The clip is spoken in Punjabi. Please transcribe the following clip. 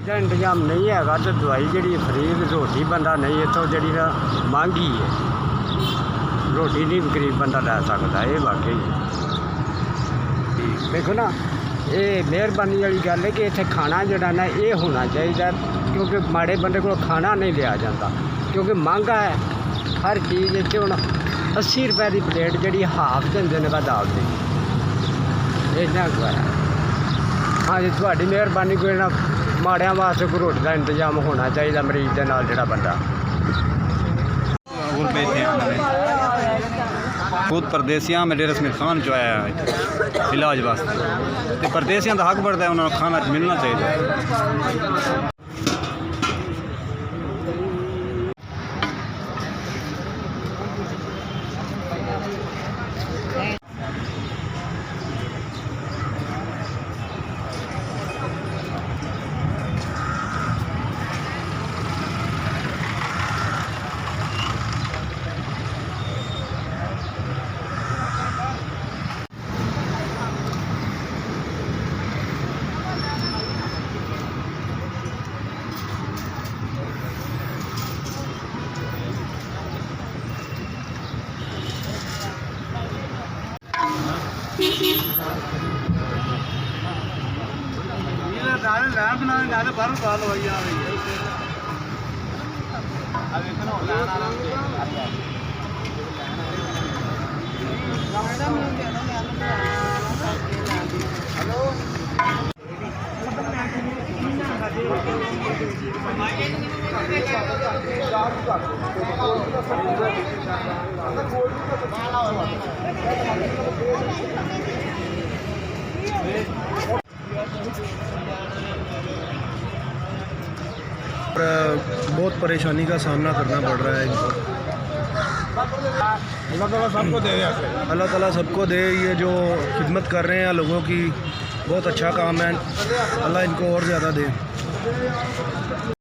ਇਹਦਾ ਇੰਤਜ਼ਾਮ ਨਹੀਂ ਹੈਗਾ ਤਾਂ ਦਵਾਈ ਜਿਹੜੀ ਫਰੀ ਰੋਟੀ ਬੰਦਾ ਨਹੀਂ ਇੱਥੋਂ ਜਿਹੜੀ ਨਾ ਮਹਿੰਗੀ ਹੈ। ਰੋਟੀ ਨਹੀਂ ਗਰੀਬ ਬੰਦਾ ਲੈ ਸਕਦਾ, ਇਹ ਵਾਕਈ ਦੇਖੋ ਨਾ, ਇਹ ਮਿਹਰਬਾਨੀ ਵਾਲੀ ਗੱਲ ਹੈ ਕਿ ਇੱਥੇ ਖਾਣਾ ਜਿਹੜਾ ਨਾ ਇਹ ਹੋਣਾ ਚਾਹੀਦਾ, ਕਿਉਂਕਿ ਮਾੜੇ ਬੰਦੇ ਕੋਲ ਖਾਣਾ ਨਹੀਂ ਲਿਆ ਜਾਂਦਾ, ਕਿਉਂਕਿ ਮਹਿੰਗਾ ਹੈ ਹਰ ਚੀਜ਼। ਇੱਥੇ ਹੁਣ 80 ਰੁਪਏ ਦੀ ਪਲੇਟ ਜਿਹੜੀ ਹਾਫ ਦਿੰਦੇ ਨੇ ਦਾਲ ਦੀ, ਇੰਨਾ ਕੁ ਹੈ। ਹਾਂਜੀ, ਤੁਹਾਡੀ ਮਿਹਰਬਾਨੀ, ਕੋਈ ਨਾ ਮਾੜਿਆਂ ਵਾਸਤੇ ਕੋਈ ਰੋਟੀ ਦਾ ਇੰਤਜ਼ਾਮ ਹੋਣਾ ਚਾਹੀਦਾ ਮਰੀਜ਼ ਦੇ ਨਾਲ ਜਿਹੜਾ ਬੰਦਾ। खुद परदेसियां में डेरा समीर खान जो आया है इलाज वास्ते, तो परदेसियां का हक बनता है, उन्होंने खाना मिलना चाहिए। बहुत परेशानी का सामना करना पड़ रहा है इनको। अल्लाह ताला सबको दे, ये जो खिदमत कर रहे हैं लोगों की, बहुत अच्छा काम है। अल्लाह इनको और ज़्यादा दे।